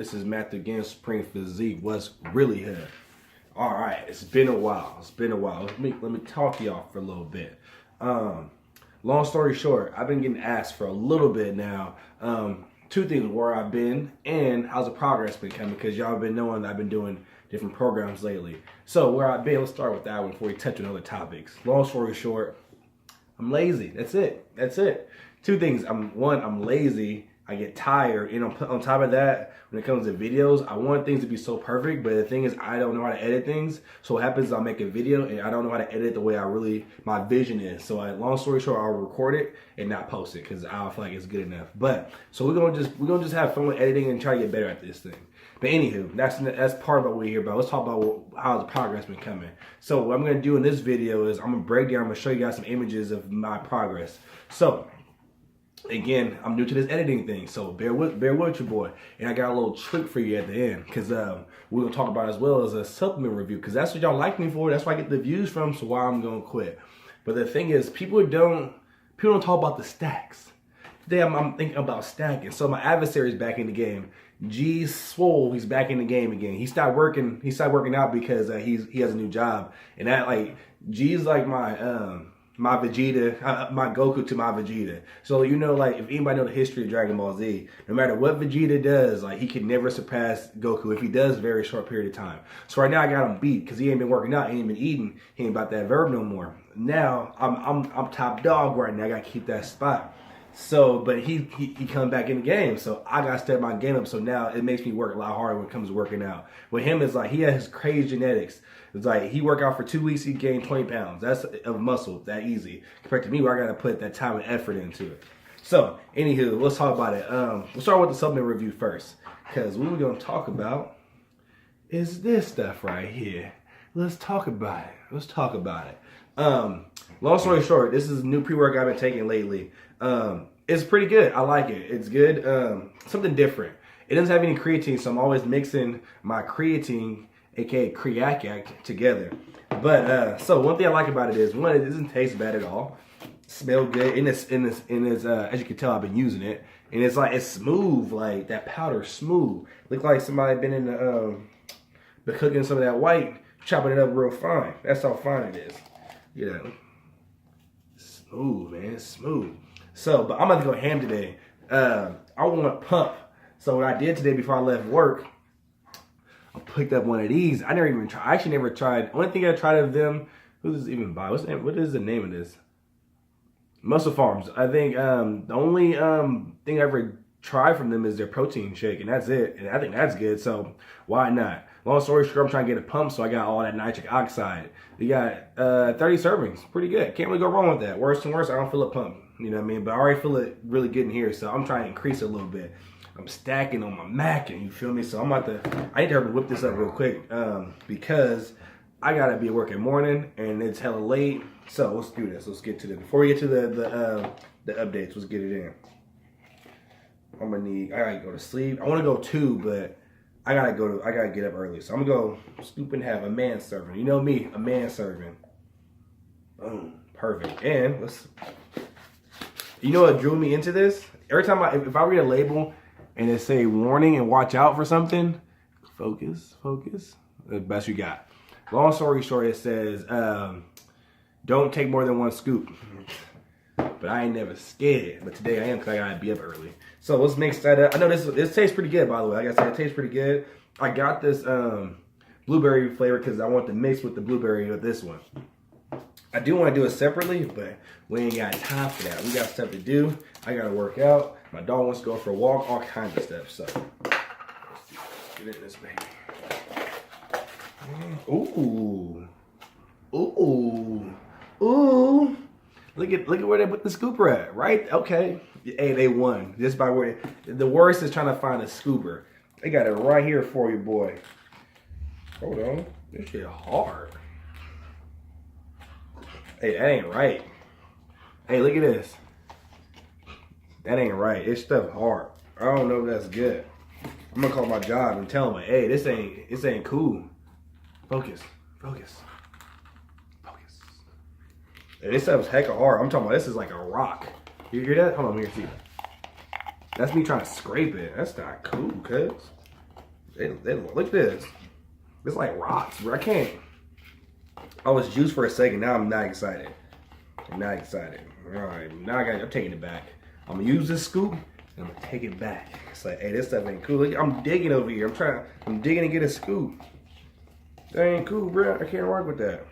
This is Matthew again, Supreme Physique. What's really here? All right, it's been a while. Let me talk to y'all for a little bit. Long story short, I've been getting asked for a little bit now. Two things: where I've been and how's the progress been coming. Because y'all been knowing that I've been doing different programs lately. So where I've been, let's start with that one before we touch on other topics. Long story short, I'm lazy. That's it. Two things. I'm lazy. I get tired, and on top of that, when it comes to videos, I want things to be so perfect, but the thing is, I don't know how to edit things. So what happens is I'll make a video, and I don't know how to edit the way my vision is. So long story short, I'll record it and not post it because I don't feel like it's good enough. But so we're gonna just have fun with editing and try to get better at this thing. But anywho, that's part of what we're here about. Let's talk about how the progress been coming. So what I'm gonna do in this video is I'm gonna show you guys some images of my progress. So again, I'm new to this editing thing, so bear with your boy. And I got a little trick for you at the end, because we're gonna talk about as well as a supplement review, because that's what y'all like me for. That's where I get the views from. So why I'm gonna quit. But the thing is, people don't talk about the stacks. Today I'm thinking about stacking. So my adversary is back in the game. G Swole, he's back in the game again. He stopped working out because he has a new job, and that like G's like my Vegeta, my Goku to my Vegeta. So you know, like if anybody know the history of Dragon Ball Z, no matter what Vegeta does, like he can never surpass Goku. If he does, very short period of time. So right now I got him beat because he ain't been working out, he ain't been eating, he ain't about that verb no more. Now I'm top dog right now. I gotta keep that spot. So, but he come back in the game, so I gotta step my game up. So now it makes me work a lot harder when it comes to working out. With him, it's like he has crazy genetics. It's like he work out for 2 weeks, he gained 20 pounds. That's of muscle, that easy. Compared to me, where I gotta put that time and effort into it. So, anywho, let's talk about it. We'll start with the supplement review first, because what we're gonna talk about is this stuff right here. Let's talk about it. Long story short, this is a new pre-work I've been taking lately. It's pretty good. I like it. It's good. Something different. It doesn't have any creatine, so I'm always mixing my creatine, aka creacac, together. But so one thing I like about it is, one, it doesn't taste bad at all. Smell good. And it's as you can tell, I've been using it, and it's smooth, like that powder smooth. Look like somebody been in been cooking some of that white, chopping it up real fine. That's how fine it is. You know, smooth, man, smooth. So, but I'm about to go ham today. I want to pump. So what I did today before I left work, I picked up one of these. I actually never tried. Only thing I tried of them, who does this even buy? What is the name of this? Muscle Farms. I think the only thing I ever tried from them is their protein shake, and that's it. And I think that's good, so why not? Long story short, I'm trying to get a pump, so I got all that nitric oxide. We got 30 servings. Pretty good. Can't really go wrong with that. Worse than worse, I don't feel a pump. You know what I mean? But I already feel it really good in here, so I'm trying to increase it a little bit. I'm stacking on my Mac, and you feel me? So I need to whip this up real quick because I gotta be at work in the morning, and it's hella late. So let's do this. Let's get to this. Before we get to the updates, let's get it in. I gotta go to sleep. I want to go too, but I gotta get up early. So I'm gonna go scoop and have a man serving. You know me, a man serving. Boom, perfect. And you know what drew me into this? Every time if I read a label and it say warning and watch out for something, focus, the best you got. Long story short, it says don't take more than one scoop. But I ain't never scared. But today I am, because I gotta be up early. So let's mix that up. I know this tastes pretty good, by the way. Like I said, it tastes pretty good. I got this blueberry flavor because I want to mix with the blueberry with this one. I do want to do it separately, but we ain't got time for that. We got stuff to do. I gotta work out. My dog wants to go for a walk, all kinds of stuff. So let's get in this baby. Ooh. Look at where they put the scooper at, right? Okay. Hey, they won. Just by where the worst is trying to find a scooper. They got it right here for you, boy. Hold on. This shit hard. Hey, that ain't right. Hey, look at this. That ain't right. This stuff hard. I don't know if that's good. I'm gonna call my job and tell them, hey, this ain't cool. Focus. Hey, this stuff's hecka hard. I'm talking about this is like a rock. You hear that? Hold on, let me see. That's me trying to scrape it. That's not cool, cuz. look at this. It's like rocks, bro. I can't. I was juiced for a second. Now I'm not excited. I'm not excited. All right, now I'm taking it back. I'm gonna use this scoop and I'm gonna take it back. It's like, hey, this stuff ain't cool. Look, I'm digging over here. I'm digging to get a scoop. That ain't cool, bro. I can't work with that.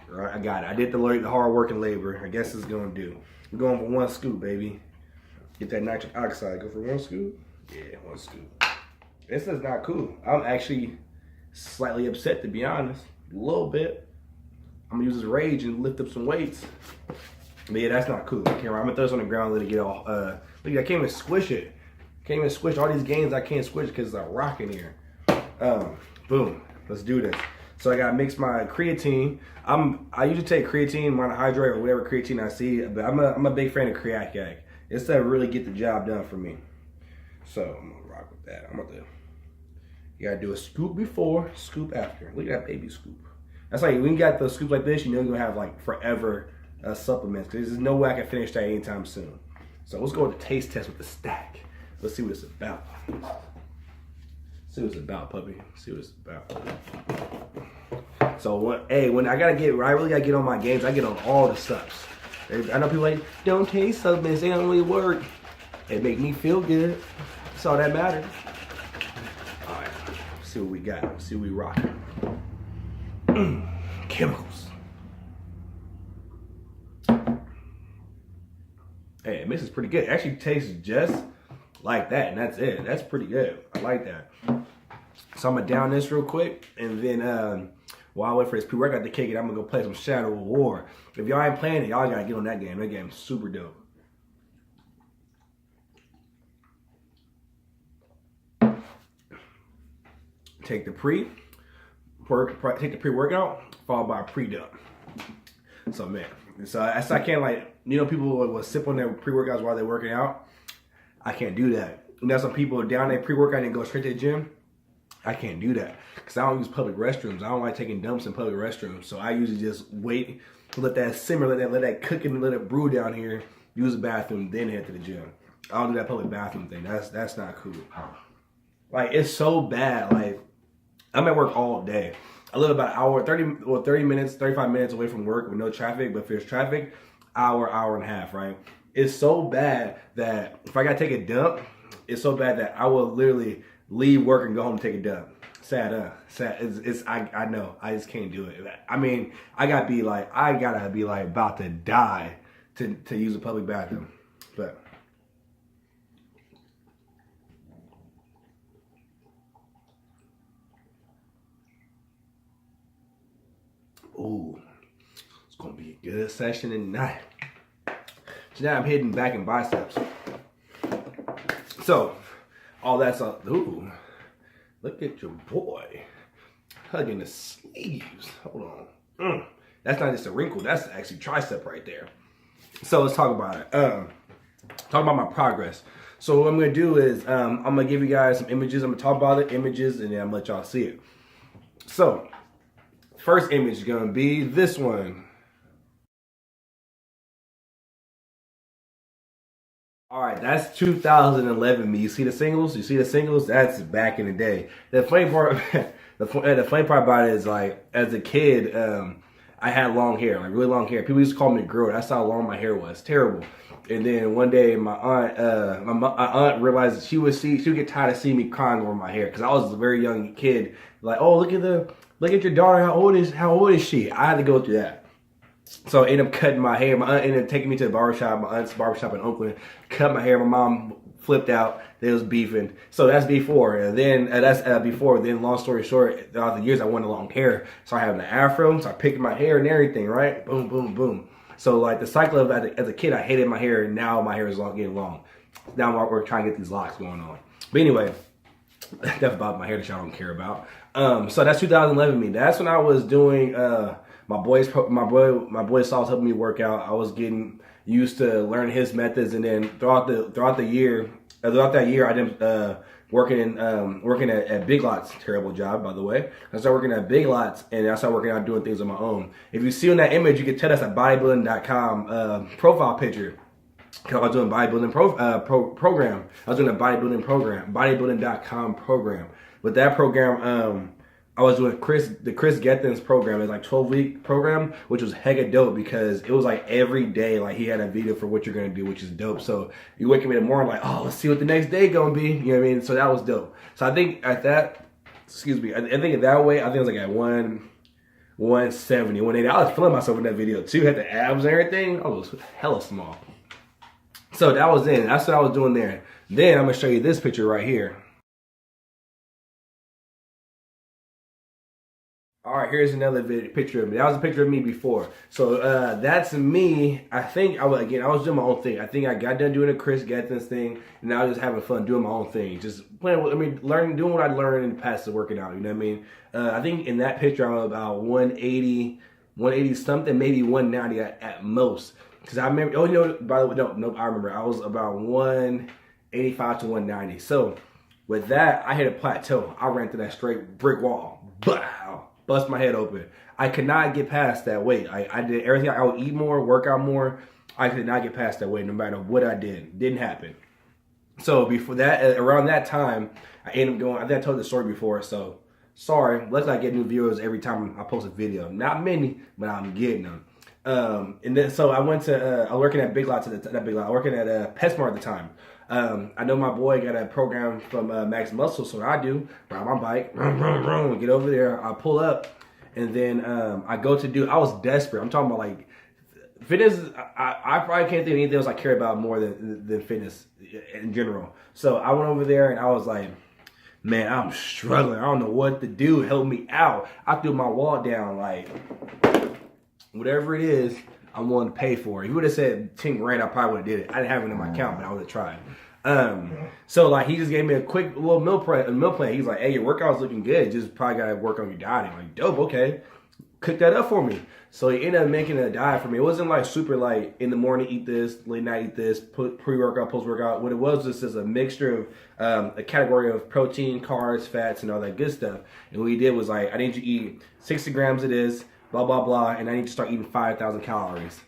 All right, I got it. I did the hard work and labor. I guess it's gonna do. We're going for one scoop, baby. Get that nitric oxide. Go for one scoop. Yeah, one scoop. This is not cool. I'm actually slightly upset, to be honest. A little bit. I'm gonna use this rage and lift up some weights. But yeah, that's not cool. I'm gonna throw this on the ground, let it get all. Look, I can't even squish it. Can't even squish all these games. I can't squish because there's a rock in here. Boom. Let's do this. So I gotta mix my creatine. I usually take creatine, monohydrate, or whatever creatine I see. But I'm a big fan of creatinine. It's to really get the job done for me. So I'm gonna rock with that. You gotta do a scoop before, scoop after. Look at that baby scoop. That's like when you got the scoop like this, you know you're gonna have like forever supplements. Because there's no way I can finish that anytime soon. So let's go with the taste test with the stack. Let's see what it's about. See what it's about, puppy. See what it's about. So when I really gotta get on my games, I get on all the stuffs. I know people like, don't taste supplements, they don't really work. It make me feel good. That's all that matters. All right, see what we got. See what we rock. Chemicals. Hey, it mixes pretty good. It actually tastes just like that, and that's it. That's pretty good. I like that. So I'm gonna down this real quick, and then while I wait for this pre-workout to kick it, I'm gonna go play some Shadow of War. If y'all ain't playing it, y'all gotta get on that game. That game's super dope. Take the pre-workout, followed by a pre-dump. So man, I can't, like, you know, people will sip on their pre-workouts while they're working out. I can't do that. And there's some people down their pre-workout and go straight to the gym. I can't do that because I don't use public restrooms. I don't like taking dumps in public restrooms. So I usually just wait, let that simmer, let that cook and let it brew down here, use the bathroom, then head to the gym. I don't do that public bathroom thing. That's not cool. Like, it's so bad. Like, I'm at work all day. I live about an hour, 35 minutes away from work with no traffic. But if there's traffic, hour and a half, right? It's so bad that if I gotta take a dump, it's so bad that I will literally leave work and go home and take a dump. Sad. I know. I just can't do it. I mean, I gotta be like about to die to use a public bathroom. But ooh, it's gonna be a good session tonight. So now I'm hitting back and biceps. So all that's up. Ooh, look at your boy hugging the sleeves. Hold on. That's not just a wrinkle. That's actually tricep right there. So let's talk about it. Talk about my progress. So what I'm gonna do is I'm gonna give you guys some images. I'm gonna talk about the images and then I'm gonna let y'all see it. So first image is gonna be this one. All right, that's 2011 me. You see the singles? You see the singles? That's back in the day. The funny part, the funny part about it is, like, as a kid, I had long hair, like really long hair. People used to call me a girl. That's how long my hair was. Terrible. And then one day, my aunt realized she would get tired of seeing me crying over my hair because I was a very young kid. Like, oh, look at your daughter. How old is she? I had to go through that. So I ended up cutting my hair. My aunt ended up taking me to the barbershop, my aunt's barbershop in Oakland. Cut my hair. My mom flipped out. They was beefing. So that's before. And then that's before. Then long story short, throughout the years I wanted long hair. So I had an afro. So I picked my hair and everything, right? Boom, boom, boom. So like the cycle of as a kid, I hated my hair. And now my hair is getting long. Now we're trying to get these locks going on. But anyway, that's about my hair that y'all don't care about. So that's 2011 me. That's when I was doing my boy Saul was helping me work out. I was getting used to learn his methods, and then throughout that year, I did working at Big Lots. Terrible job, by the way. I started working at Big Lots, and I started working out doing things on my own. If you see on that image, you can tell that's a bodybuilding.com profile picture. I was doing bodybuilding program. I was doing a bodybuilding program, bodybuilding.com program. With that program, I was doing the Chris Gethin's program. It's like 12-week program, which was hecka dope because it was like every day, like he had a video for what you're gonna do, which is dope. So you wake up in the morning like, oh, let's see what the next day gonna be. You know what I mean? So that was dope. So I think at that, excuse me, I think in that way, I think it was like at 170, 180. I was feeling myself in that video too. Had the abs and everything. I was hella small. So that was it. That's what I was doing there. Then I'm gonna show you this picture right here. All right, here's another picture of me. That was a picture of me before. So that's me. I think I was doing my own thing. I think I got done doing a Chris Gethin's thing, and I was just having fun doing my own thing, just playing. Doing what I learned in the past of working out. You know what I mean? I think in that picture I was about 180 something, maybe 190 at most. Because I remember. Oh, you know, by the way, no, I remember. I was about 185 to 190. So with that, I hit a plateau. I ran through that straight brick wall. Wow. Bust my head open. I could not get past that weight. I did everything. I would eat more, work out more. I could not get past that weight no matter what I did. Didn't happen. So before that, around that time, I ended up going, I think I told the story before, so sorry. Luckily I get new viewers every time I post a video. Not many, but I'm getting them. And then, so I went to, I was working at Big Lots I was working at PetSmart at the time. I know my boy got a program from Max Muscle, so what I do, ride my bike, get over there, I pull up, and then I go to do, I was desperate. I'm talking about like, fitness, I probably can't think of anything else I care about more than fitness in general. So I went over there and I was like, man, I'm struggling. I don't know what to do. Help me out. I threw my wall down like, whatever it is, I'm willing to pay for it. If you would have said 10 grand, I probably would have did it. I didn't have it in my account, but I would have tried. So like he just gave me a quick little meal plan. He's like, hey, your workout's looking good. Just probably gotta work on your diet. I'm like, dope, okay. Cook that up for me. So he ended up making a diet for me. It wasn't like super like in the morning eat this, late night eat this, pre-workout, post-workout. What it was just is a mixture of a category of protein, carbs, fats, and all that good stuff. And what he did was like, I need you to eat 60 grams of this, blah, blah, blah, and I need to start eating 5,000 calories.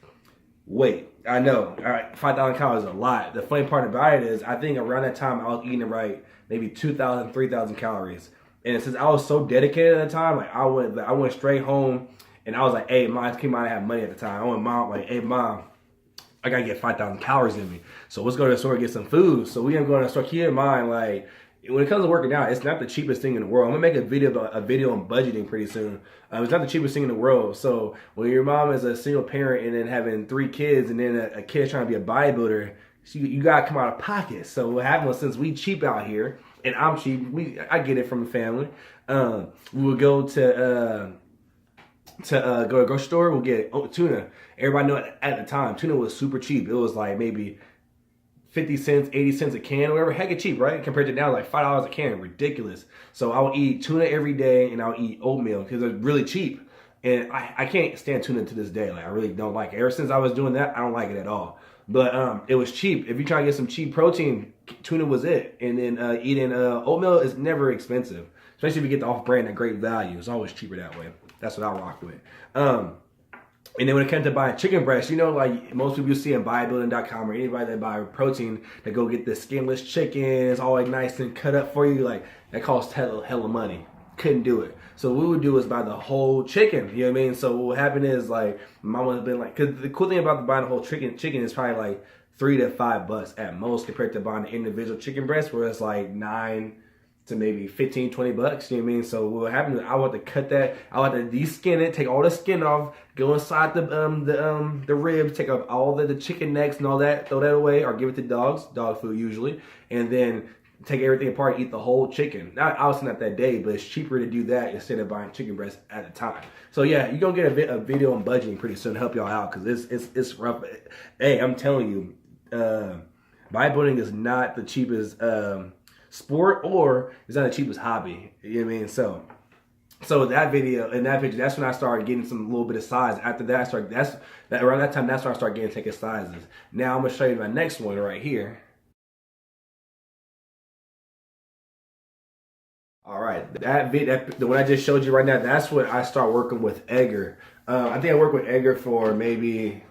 Wait, I know, all right, 5,000 calories is a lot. The funny part about it is I think around that time I was eating right maybe 2,000, 3,000 calories. And since I was so dedicated at the time, like I went straight home and I was like, hey, mom, I came out, I had money at the time. I went, mom, like, hey, mom, I gotta get 5,000 calories in me. So let's go to the store and get some food. So we ended up going to the store. Keep in mind, like, when it comes to working out, it's not the cheapest thing in the world. I'm gonna make a video on budgeting pretty soon. It's not the cheapest thing in the world. So when your mom is a single parent and then having 3 kids and then a kid trying to be a bodybuilder, you gotta come out of pocket. So what happened was, since we cheap out here and I'm cheap, I get it from the family. We would go to a grocery store. We'll get tuna. Everybody know at the time tuna was super cheap. It was like maybe 50 cents, 80 cents a can, whatever, hecka cheap, right? Compared to now, like $5 a can, ridiculous. So I would eat tuna every day and I would eat oatmeal because it's really cheap. And I can't stand tuna to this day. Like, I really don't like it. Ever since I was doing that, I don't like it at all. But it was cheap. If you try to get some cheap protein, tuna was it. And then eating oatmeal is never expensive, especially if you get the off-brand at great value. It's always cheaper that way. That's what I rock with. And then when it comes to buying chicken breast, you know, like most people you see on bodybuilding.com or anybody that buy protein, they go get the skinless chicken. It's all like nice and cut up for you. Like, that costs hella money. Couldn't do it. So what we would do is buy the whole chicken. You know what I mean? So what happened is, like, my mom has been like, because the cool thing about buying the whole chicken is probably like $3 to $5 at most compared to buying the individual chicken breast, where it's like $9 to maybe 15, 20 bucks, you know what I mean? So what happened is I want to cut that, I want to de-skin it, take all the skin off, go inside the ribs, take off all the chicken necks and all that, throw that away, or give it to dogs, dog food usually, and then take everything apart, eat the whole chicken. Not obviously not that day, but it's cheaper to do that instead of buying chicken breast at a time. So yeah, you're gonna get a video on budgeting pretty soon to help y'all out, because it's rough. Hey, I'm telling you, bodybuilding is not the cheapest sport, or it's not the cheapest hobby. You know what I mean? So that video, in that picture, that's when I started getting some little bit of size. After that, around that time, that's when I started getting taking sizes. Now I'm gonna show you my next one right here. All right, the one I just showed you right now, that's when I start working with Edgar. I think I worked with Edgar for maybe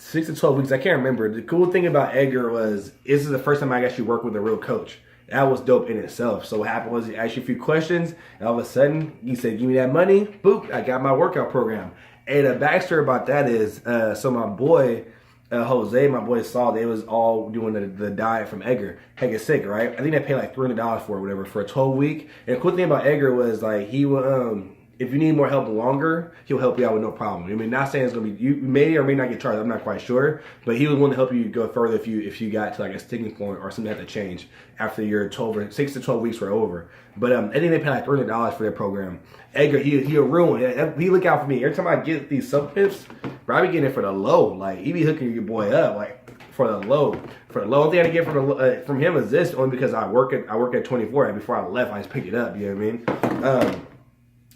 6 to 12 weeks. I can't remember. The cool thing about Edgar was this is the first time I actually worked with a real coach. That was dope in itself. So what happened was he asked you a few questions, and all of a sudden he said, "Give me that money." Boop! I got my workout program. And the backstory about that is, so my boy Jose, my boy Saul, they was all doing the diet from Edgar. Heck is sick, right? I think they paid like $300 for it, whatever, for a 12-week. And the cool thing about Edgar was like he will, if you need more help longer, he'll help you out with no problem. I mean, not saying it's gonna be you may or may not get charged. I'm not quite sure, but he was willing to help you go further if you got to like a sticking point or something that had to change after your 6 to 12 weeks were over. But I think they paid like $300 for their program. Edgar, he'll ruin. He look out for me every time I get these supplements. Bro, I be getting it for the low. Like he be hooking your boy up like for the low. For the low thing I get from him is this, only because I work at 24. And before I left, I just picked it up. You know what I mean?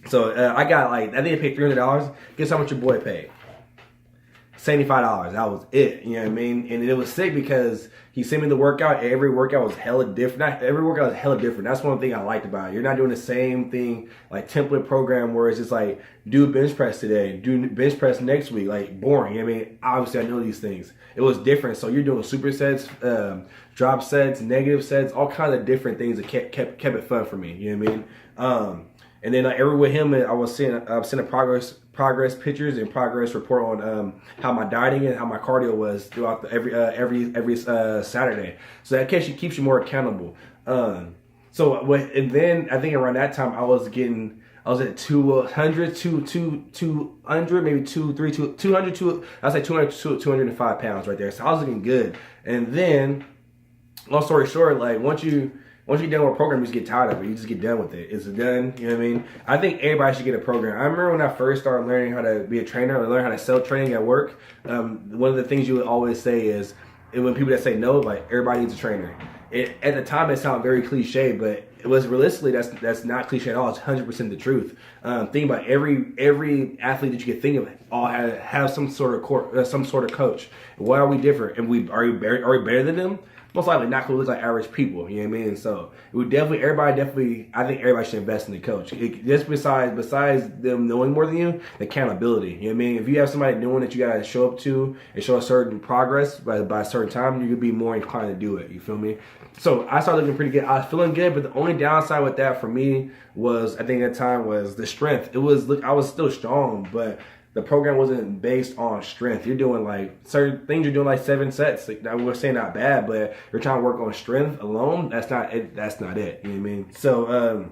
So I got like, I think I paid $300. Guess how much your boy paid? $75. That was it. You know what I mean? And it was sick because he sent me the workout. Every workout was hella different. Not every workout was hella different. That's one thing I liked about it. You're not doing the same thing like template program where it's just like do bench press today, do bench press next week. Like boring. You know what I mean? Obviously I know these things. It was different. So you're doing supersets, drop sets, negative sets, all kinds of different things that kept it fun for me. You know what I mean? And then every with him, I was sending progress pictures and progress report on how my dieting and how my cardio was throughout every Saturday. So that keeps you more accountable. And then I think around that time I was at 200, 200, maybe 200, I was like 200 to 205 pounds right there. So I was looking good. And then, long story short, like once you're done with a program, you just get tired of it. You just get done with it. It's done. You know what I mean? I think everybody should get a program. I remember when I first started learning how to be a trainer or learn how to sell training at work, one of the things you would always say is, and when people that say no, like everybody needs a trainer. At the time, it sounded very cliche, but it was realistically, that's not cliche at all. It's 100% the truth. Think about every athlete that you can think of all have some sort of coach. Why are we different? And are we better than them? Most likely not, because we look like average people, you know what I mean? So it would I think everybody should invest in the coach. Just besides them knowing more than you, the accountability, you know what I mean? If you have somebody knowing that you gotta show up to and show a certain progress by a certain time, you could be more inclined to do it, you feel me? So I started looking pretty good. I was feeling good, but the only downside with that for me was, I think at the time, was the strength. I was still strong, but the program wasn't based on strength. You're doing like certain things. You're doing like 7 sets. Like, we're saying not bad, but you're trying to work on strength alone. That's not it. You know what I mean? So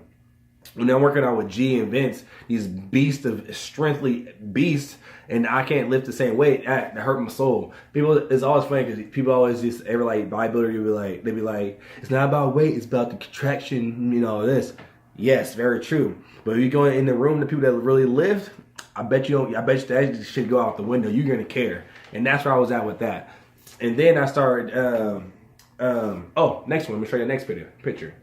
when I'm working out with G and Vince, these beasts of strengthly beasts, and I can't lift the same weight, that hurt my soul. It's always funny because people always just ever like bodybuilder. They be like, it's not about weight. It's about the contraction. You know this. Yes, very true. But if you go in the room, the people that really lift, I bet you that should go out the window. You're gonna care, and that's where I was at with that. And then I started. Next one. Let me show you the next picture.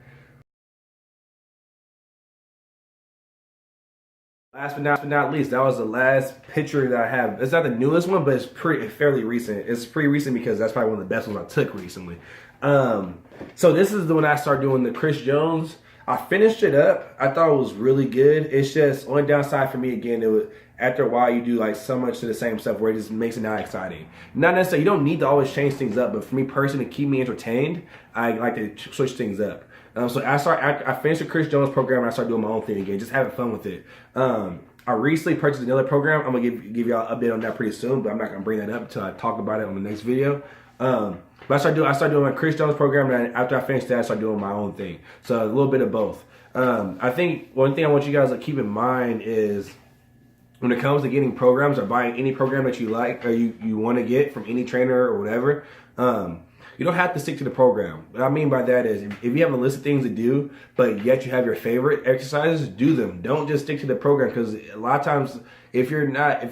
Last but not least, that was the last picture that I have. It's not the newest one, but it's fairly recent. It's pretty recent because that's probably one of the best ones I took recently. So this is the one I started doing, the Chris Jones. I finished it up. I thought it was really good. It's just only downside for me again. It was after a while you do like so much to the same stuff where it just makes it not exciting. Not necessarily, you don't need to always change things up, but for me personally, to keep me entertained, I like to switch things up. So I finished the Chris Jones program and I started doing my own thing again, just having fun with it. I recently purchased another program. I'm gonna give y'all an update on that pretty soon, but I'm not gonna bring that up until I talk about it on the next video. But I started doing my Chris Jones program, and after I finished that, I started doing my own thing. So a little bit of both. I think one thing I want you guys to keep in mind is when it comes to getting programs or buying any program that you like or you want to get from any trainer or whatever, you don't have to stick to the program. What I mean by that is if you have a list of things to do, but yet you have your favorite exercises, do them. Don't just stick to the program, because a lot of times if you're not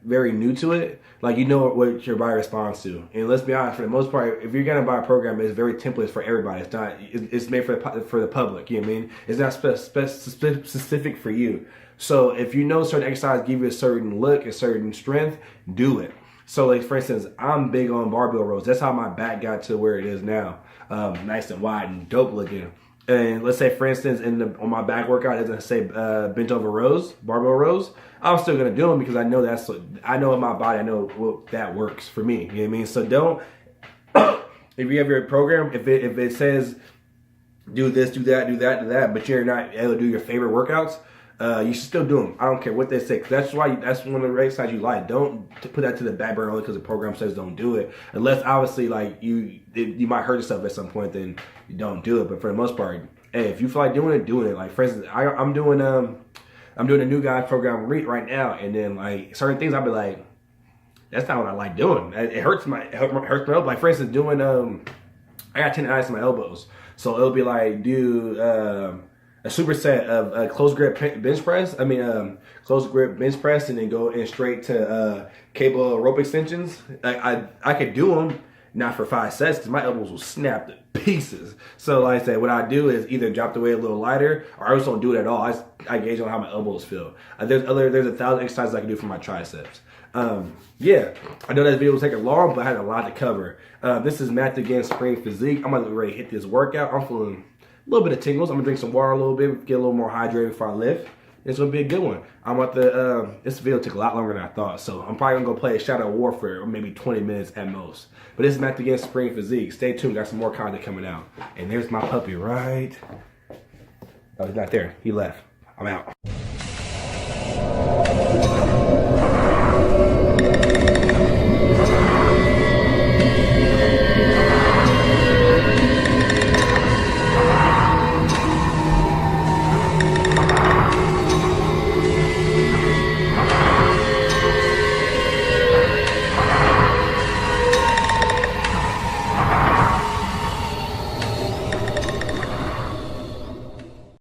very new to it, like you know what your body responds to. And let's be honest, for the most part, if you're gonna buy a program, it's very template for everybody. It's made for the public. You know what I mean? It's not specific for you. So if you know certain exercises give you a certain look, a certain strength, do it. So like for instance, I'm big on barbell rows. That's how my back got to where it is now. Nice and wide and dope looking. and let's say, for instance, on my back workout, it doesn't say bent over rows, barbell rows, I'm still gonna do them because I know I know in my body, I know that works for me. You know what I mean? So don't, if you have your program, if it says do this, do that, do that, do that, but you're not able to do your favorite workouts, you should still do them. I don't care what they say. That's why that's one of the exercises you like. Don't put that to the back burner only because the program says don't do it. Unless obviously like you might hurt yourself at some point, then you don't do it. But for the most part, hey, if you feel like doing it. Like for instance, I'm doing a new guy program right now, and then like certain things I'll be like, that's not what I like doing. It hurts my elbow. Like for instance, doing I got tendonitis in my elbows, so it'll be like do a superset of close grip bench press. Close grip bench press, and then go in straight to cable rope extensions. I could do them not for 5 sets because my elbows will snap to pieces. So like I said, what I do is either drop the weight a little lighter, or I just don't do it at all. I gauge on how my elbows feel. There's 1,000 exercises I can do for my triceps. Yeah, I know that video was taking long, but I had a lot to cover. This is Matt again, Spring Physique. I'm about to ready to hit this workout. I'm feeling a little bit of tingles. I'm gonna drink some water a little bit, get a little more hydrated before I lift. It's gonna be a good one. I'm about to, this video took a lot longer than I thought, so I'm probably gonna go play a Shadow Warfare, or maybe 20 minutes at most. But this is Matt again, Spring Physique. Stay tuned, got some more content coming out. And there's my puppy right. Oh, he's not there, he left. I'm out.